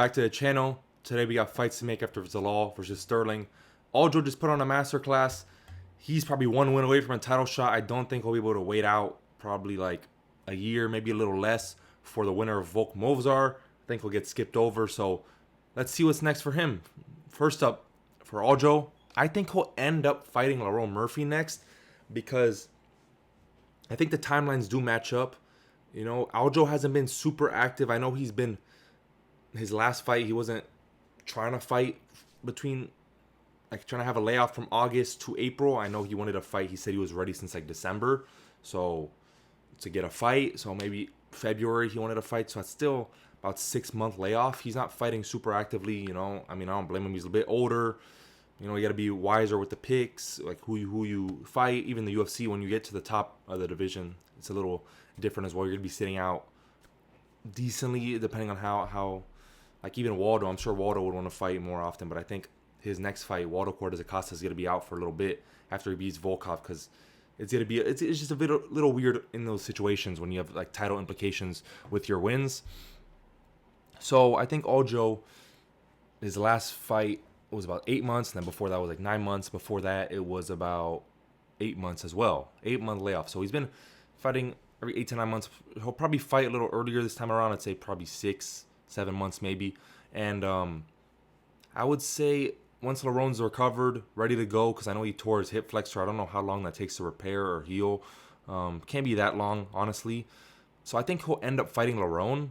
Back to the channel. Today we got fights to make after Zalal versus Sterling. Aljo just put on a masterclass. He's probably one win away from a title shot. I don't think he'll be able to wait out probably like a year, maybe a little less, for the winner of Volk Movzar. I think he'll get skipped over. So let's see what's next for him. First up, for Aljo, I think he'll end up fighting Lerone Murphy next because I think the timelines do match up. You know, Aljo hasn't been super active. I know he's been his last fight, he wasn't trying to fight between like trying to have a layoff from August to April. I know he wanted a fight. He said he was ready since like December, so to get a fight. So maybe February he wanted a fight. So it's still about 6 month layoff. He's not fighting super actively. You know, I mean, I don't blame him. He's a bit older. You know, you got to be wiser with the picks, like who you fight. Even the UFC, when you get to the top of the division, it's a little different as well. You're gonna be sitting out decently, depending on how like even Waldo. I'm sure Waldo would want to fight more often, but I think his next fight, Waldo Cortez Acosta, is gonna be out for a little bit after he beats Volkov because it's gonna be it's just a little weird in those situations when you have like title implications with your wins. So I think Aljo, his last fight was about 8 months, and then before that was like 9 months. Before that, it was about 8 months as well. 8 month layoff. So he's been fighting every 8 to 9 months. He'll probably fight a little earlier this time around. I'd say probably 6, 7 months maybe. And I would say once Lerone's recovered, ready to go, because I know he tore his hip flexor. I don't know how long that takes to repair or heal. Can't be that long, honestly. So I think he'll end up fighting Lerone.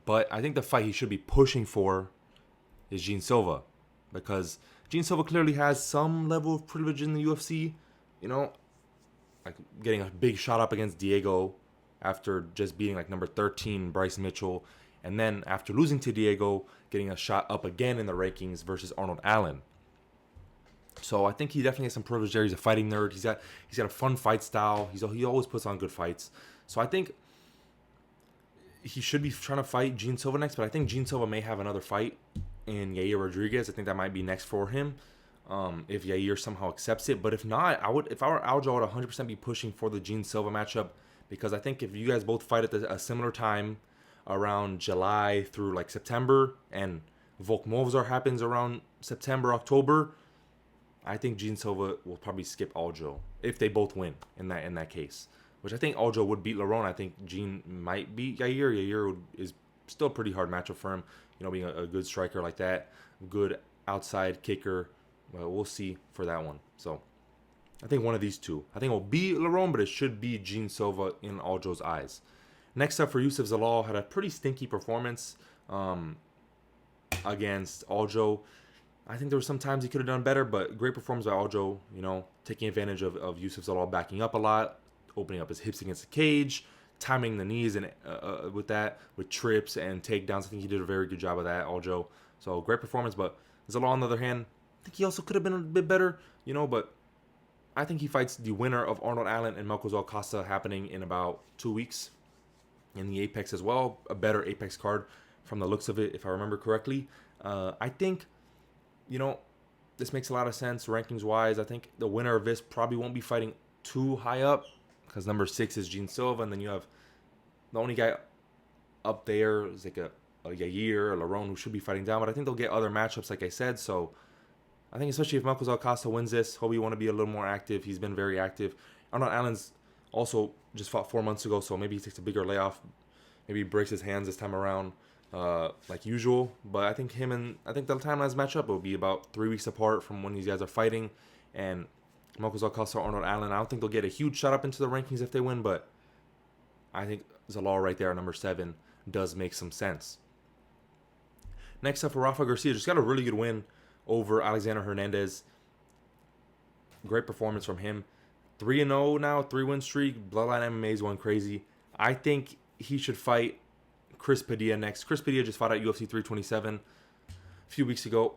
But I think the fight he should be pushing for is Gene Silva, because Gene Silva clearly has some level of privilege in the UFC. You know, like getting a big shot up against Diego after just beating like number 13 Bryce Mitchell, and then after losing to Diego, getting a shot up again in the rankings versus Arnold Allen. So I think he definitely has some privilege there. He's a fighting nerd. He's got a fun fight style. He always puts on good fights. So I think he should be trying to fight Gene Silva next, but I think Gene Silva may have another fight in Yair Rodriguez. I think that might be next for him, if Yair somehow accepts it. But if not, if I were Aljo, I would 100% be pushing for the Gene Silva matchup, because I think if you guys both fight at a similar time, around July through like September, and Volk Movzar happens around September, October, I think Gene Silva will probably skip Aljo if they both win in that case. Which I think Aljo would beat Lerone. I think Gene might beat Yair. Yair is still a pretty hard matchup for him. You know, being a good striker like that, good outside kicker. Well, we'll see for that one. So I think one of these two. I think it will be Lerone, but it should be Gene Silva in Aljo's eyes. Next up for Youssef Zalal, had a pretty stinky performance against Aljo. I think there were some times he could have done better, but great performance by Aljo. You know, taking advantage of Youssef Zalal backing up a lot, opening up his hips against the cage, timing the knees and with trips and takedowns. I think he did a very good job of that, Aljo. So great performance. But Zalal, on the other hand, I think he also could have been a bit better, you know. But I think he fights the winner of Arnold Allen and Melchizedek Acosta, happening in about 2 weeks in the Apex as well. A better Apex card from the looks of it, if I remember correctly. I think, you know, this makes a lot of sense rankings wise. I think the winner of this probably won't be fighting too high up, because number 6 is Gene Silva, and then you have the only guy up there is like a Yair or Lerone, who should be fighting down. But I think they'll get other matchups, like I said. So I think especially if Marcos Alcasta wins this, he'll want to be a little more active. He's been very active. Arnold Allen's also just fought 4 months ago, so maybe he takes a bigger layoff. Maybe he breaks his hands this time around, like usual. But I think the timelines match up. It'll be about 3 weeks apart from when these guys are fighting. And Marcos Alcasta, Arnold Allen, I don't think they'll get a huge shot up into the rankings if they win, but I think Zalal right there at number 7 does make some sense. Next up for Rafa Garcia, just got a really good win over Alexander Hernandez. Great performance from him. 3-0 now, 3-win streak. Bloodline MMA is going crazy. I think he should fight Chris Padilla next. Chris Padilla just fought at UFC 327 a few weeks ago.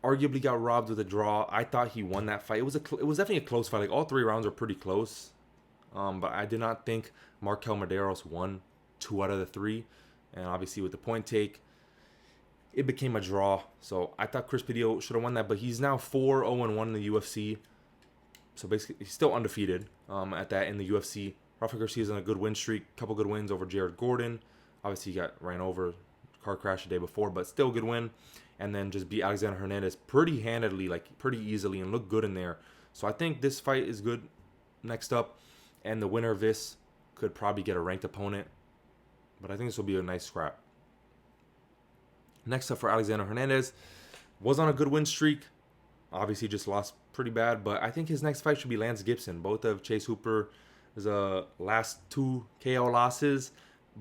Arguably got robbed with a draw. I thought he won that fight. It was definitely a close fight. Like, all 3 rounds were pretty close. But I did not think Markel Medeiros won 2 out of the 3. And obviously with the point take, it became a draw. So I thought Chris Padilla should have won that. But he's now 4-0-1 in the UFC. So basically, he's still undefeated at that in the UFC. Rafa Garcia's on a good win streak. Couple good wins over Jared Gordon. Obviously, he got ran over car crash the day before, but still good win. And then just beat Alexander Hernandez pretty handedly, like pretty easily, and looked good in there. So I think this fight is good next up. And the winner of this could probably get a ranked opponent. But I think this will be a nice scrap. Next up for Alexander Hernandez, was on a good win streak. Obviously just lost pretty bad, but I think his next fight should be Lance Gibson. Both of Chase Hooper's last 2 KO losses,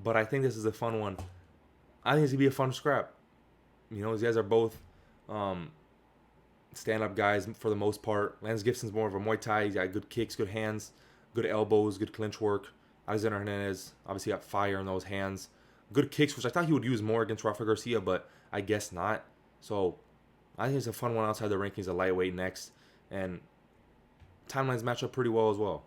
but I think this is a fun one. I think it's going to be a fun scrap. You know, these guys are both stand-up guys for the most part. Lance Gibson's more of a Muay Thai. He's got good kicks, good hands, good elbows, good clinch work. Alexander Hernandez obviously got fire in those hands. Good kicks, which I thought he would use more against Rafa Garcia, but I guess not. So I think it's a fun one outside the rankings, a lightweight next. And timelines match up pretty well as well.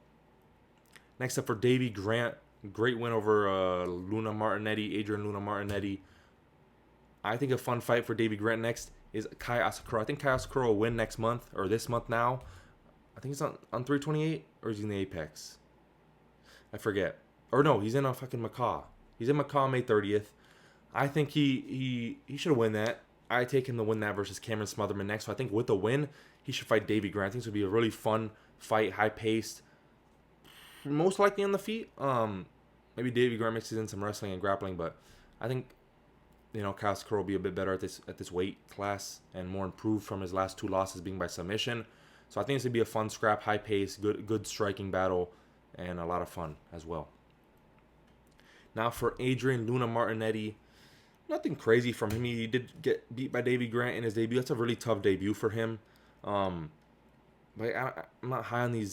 Next up for Davey Grant, great win over Luna Martinetti, Adrian Luna Martinetti. I think a fun fight for Davey Grant next is Kai Asakura. I think Kai Asakura will win next month, or this month now. I think it's on 328, or is he in the Apex? I forget. Or no, he's in a fucking Macau. He's in Macau May 30th. I think he should win that. I take him to win that versus Cameron Smotherman next. So I think with the win, he should fight Davey Grant. I think this would be a really fun fight, high-paced. Most likely on the feet. Maybe Davey Grant mixes in some wrestling and grappling, but I think, you know, Kai Asakura will be a bit better at this weight class and more improved from his last 2 losses being by submission. So I think this would be a fun scrap, high-paced, good striking battle, and a lot of fun as well. Now for Adrian Luna Martinetti, nothing crazy from him. He did get beat by Davey Grant in his debut. That's a really tough debut for him. But I'm not high on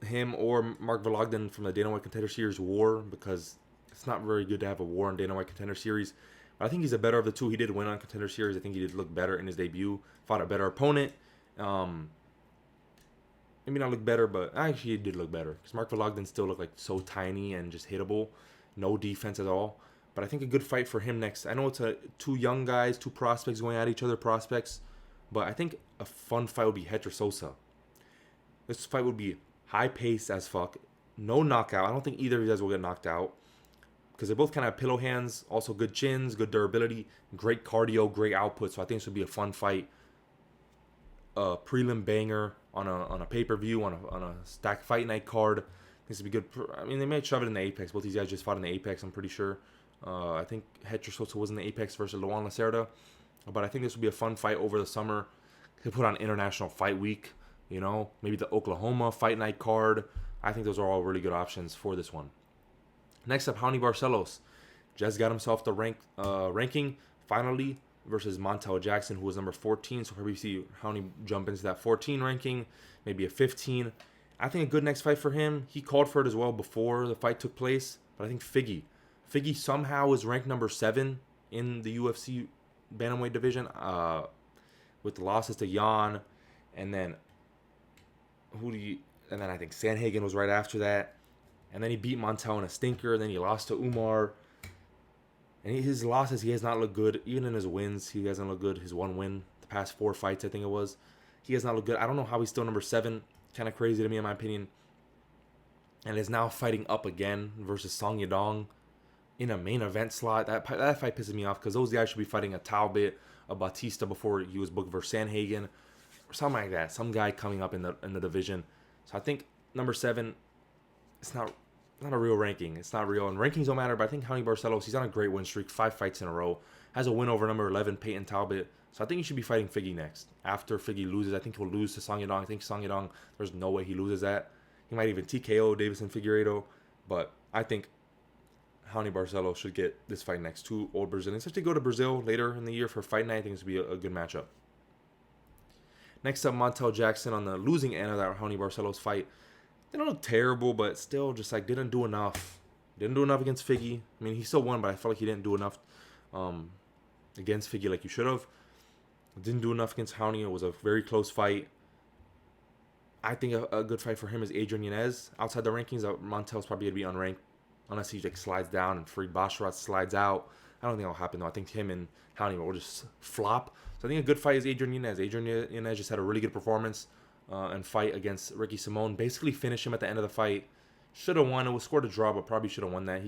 him or Mark Vologden from the Dana White Contender Series war, because it's not very good to have a war in Dana White Contender Series. But I think he's the better of the two. He did win on Contender Series. I think he did look better in his debut. Fought a better opponent. Maybe not look better, but actually he did look better, because Mark Vologden still looked like so tiny and just hittable. No defense at all. But I think a good fight for him next. I know it's 2 young guys, 2 prospects going at each other, prospects. But I think a fun fight would be Hector Sosa. This fight would be high-paced as fuck. No knockout. I don't think either of you guys will get knocked out, because they both kind of have pillow hands. Also good chins, good durability, great cardio, great output. So I think this would be a fun fight. A prelim banger on a pay-per-view, on a stacked fight night card. This would be good. I mean, they might shove it in the Apex. Both these guys just fought in the Apex, I'm pretty sure. I think Hector Sosa was in the Apex versus Luan Lacerda. But I think this would be a fun fight over the summer. They put on International Fight Week, you know. Maybe the Oklahoma Fight Night card. I think those are all really good options for this one. Next up, Raoni Barcelos. Just got himself the ranking, finally, versus Montel Jackson, who was number 14. So probably see Raoni jump into that 14 ranking, maybe a 15. I think a good next fight for him. He called for it as well before the fight took place. But I think Figgy somehow is ranked number 7 in the UFC bantamweight division, with the losses to Jan, and then I think Sanhagen was right after that, and then he beat Montel in a stinker. Then he lost to Umar, and his losses, he has not looked good. Even in his wins, he hasn't looked good. His one win, the past 4 fights, I think it was, he has not looked good. I don't know how he's still number 7. Kind of crazy to me, in my opinion. And is now fighting up again versus Song Yadong in a main event slot. That fight pisses me off, because those guys should be fighting a Talbot, a Batista before he was booked versus Sanhagen, or something like that. Some guy coming up in the division. So I think number 7, it's not a real ranking. It's not real, and rankings don't matter. But I think Raoni Barcelos, he's on a great win streak, 5 fights in a row, has a win over number 11 Peyton Talbot. So I think he should be fighting Figgy next. After Figgy loses, I think he'll lose to Song Yadong. I think Song Yadong, there's no way he loses that. He might even TKO Davison Figueiredo. But I think Raoni Barcelos should get this fight next. 2 old Brazilians. If they go to Brazil later in the year for fight night, I think this would be a good matchup. Next up, Montel Jackson on the losing end of that Raoni Barcelos fight. They don't look terrible, but still just like didn't do enough. Didn't do enough against Figgy. I mean, he still won, but I felt like he didn't do enough against Figgy like you should have. Didn't do enough against Raoni. It was a very close fight. I think a good fight for him is Adrian Yanez. Outside the rankings, Montel's probably going to be unranked, unless he like slides down and Farid Basharat slides out. I don't think that'll happen, though. I think him and Raoni will just flop. So I think a good fight is Adrian Yanez. Adrian Yanez just had a really good performance and fight against Ricky Simon. Basically finished him at the end of the fight. Should have won. It was scored a draw, but probably should have won that.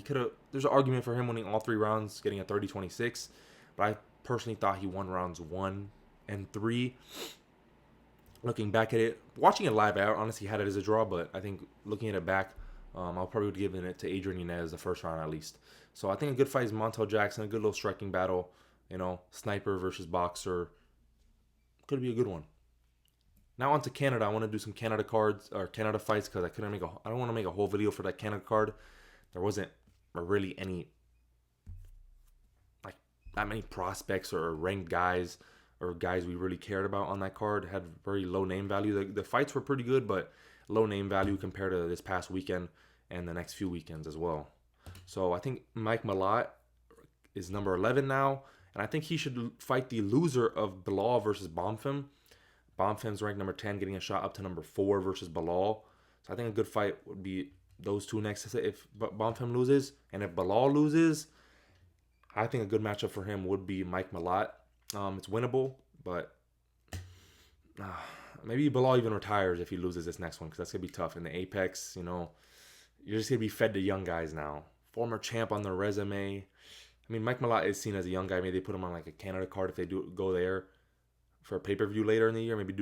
There's an argument for him winning all 3 rounds, getting a 30-26. but I personally thought he won rounds 1 and 3. Looking back at it, watching it live, I honestly had it as a draw, but I think looking at it back, I'll probably would give it to Adrian Yanez the first round at least. So I think a good fight is Montel Jackson, a good little striking battle. Sniper versus boxer. Could be a good one. Now on to Canada. I want to do some Canada cards or Canada fights because I don't want to make a whole video for that Canada card. There wasn't really any like that many prospects or ranked guys or guys we really cared about on that card. It had very low name value. The fights were pretty good, but low name value compared to this past weekend and the next few weekends as well. So I think Mike Malott is number 11 now, and I think he should fight the loser of Bilal versus Bonfim. Bonfim's ranked number 10, getting a shot up to number 4 versus Bilal. So I think a good fight would be those two next. If Bonfim loses, and if Bilal loses, I think a good matchup for him would be Mike Malott. It's winnable, but maybe Bilal even retires if he loses this next one, because that's going to be tough. In the Apex, you're just going to be fed to young guys now. Former champ on their resume. I mean, Mike Malott is seen as a young guy. Maybe they put him on like a Canada card if they do go there for a pay-per-view later in the year. Maybe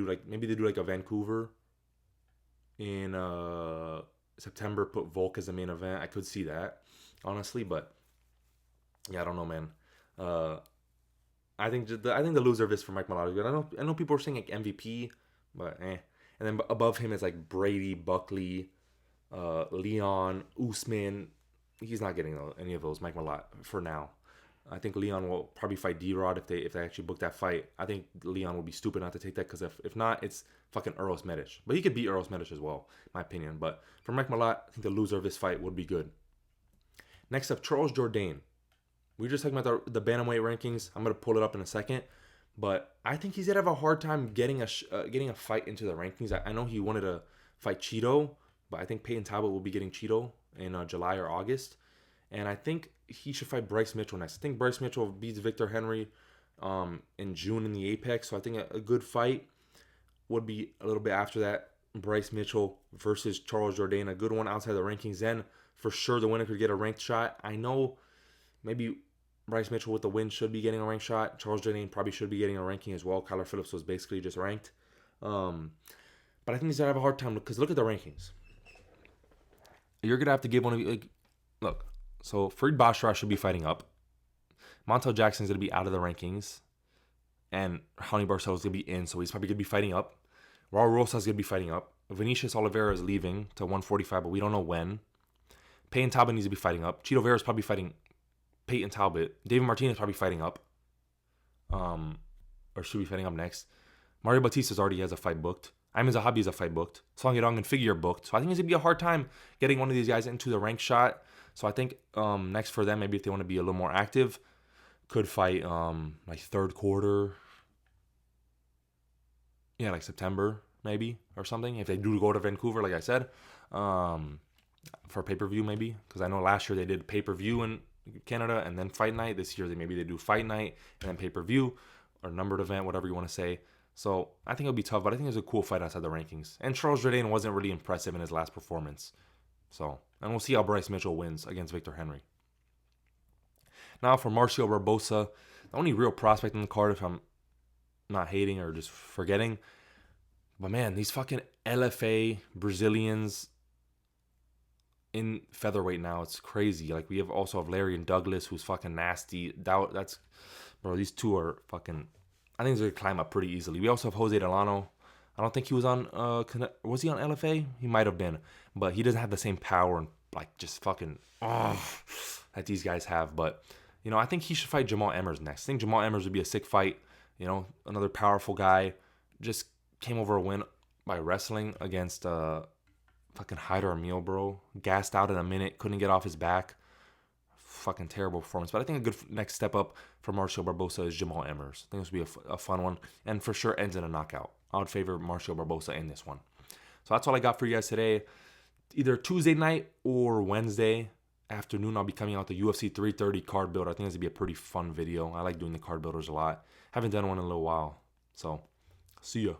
they do like a Vancouver in September. Put Volk as the main event. I could see that, honestly, but yeah, I don't know, man. I think the loser of this for Mike Malott is good. I know people are saying like MVP, but eh. And then above him is like Brady, Buckley, Leon, Usman. He's not getting any of those, Mike Malott, for now. I think Leon will probably fight D-Rod if they actually book that fight. I think Leon will be stupid not to take that, because if not, it's fucking Eros Medic. But he could beat Eros Medic as well, in my opinion. But for Mike Malott, I think the loser of this fight would be good. Next up, Charles Jourdain. We were just talking about the bantamweight rankings. I'm going to pull it up in a second. But I think he's going to have a hard time getting a fight into the rankings. I know he wanted to fight Cheeto, but I think Peyton Talbot will be getting Cheeto in July or August. And I think he should fight Bryce Mitchell next. I think Bryce Mitchell beats Victor Henry in June in the Apex. So I think a good fight would be a little bit after that. Bryce Mitchell versus Charles Jourdain. A good one outside the rankings. Then for sure the winner could get a ranked shot. I know maybe Bryce Mitchell with the win should be getting a ranked shot. Charles Jourdain probably should be getting a ranking as well. Kyler Phillips was basically just ranked. But I think he's going to have a hard time, because look at the rankings. You're going to have to give one of you... Look, so Farid Basharat should be fighting up. Montel Jackson's going to be out of the rankings. And Raoni Barcelo's going to be in, so he's probably going to be fighting up. Raul Rosas going to be fighting up. Vinicius Oliveira is leaving to 145, but we don't know when. Peyton Talbot needs to be fighting up. Cheeto Vera is probably fighting Peyton Talbot. David Martinez is probably fighting up. Or should be fighting up next. Mario Batista's already has a fight booked. Ayman Zahabi has a fight booked. Song Yadong and Figure booked. So I think it's going to be a hard time getting one of these guys into the ranked shot. So I think next for them, maybe if they want to be a little more active, could fight like third quarter. Yeah, like September maybe or something. If they do go to Vancouver, like I said, for pay-per-view maybe. Because I know last year they did pay-per-view in Canada and then fight night. This year they do fight night and then pay-per-view or numbered event, whatever you want to say. So I think it'll be tough, but I think it's a cool fight outside the rankings. And Charles Jourdain wasn't really impressive in his last performance. So, and we'll see how Bryce Mitchell wins against Victor Henry. Now for Marcio Barbosa, the only real prospect in the card, if I'm not hating or just forgetting. But man, these fucking LFA Brazilians in featherweight now, it's crazy. Like we also have Larry and Douglas, who's fucking nasty. Bro, these two are fucking... I think he's going to climb up pretty easily. We also have Jose Delano. I don't think he was on... was he on LFA? He might have been. But he doesn't have the same power and like just fucking... that these guys have. But, I think he should fight Jamal Emmers next. I think Jamal Emmers would be a sick fight. Another powerful guy. Just came over a win by wrestling against fucking Hyder Emil, bro. Gassed out in a minute. Couldn't get off his back. Fucking terrible performance. But I think a good next step up for Marcio Barbosa is Jamal Emmers. I think this would be a fun one. And for sure ends in a knockout. I would favor Marcio Barbosa in this one. So that's all I got for you guys today. Either Tuesday night or Wednesday afternoon, I'll be coming out the UFC 330 card builder. I think this would be a pretty fun video. I like doing the card builders a lot. Haven't done one in a little while. So, see ya.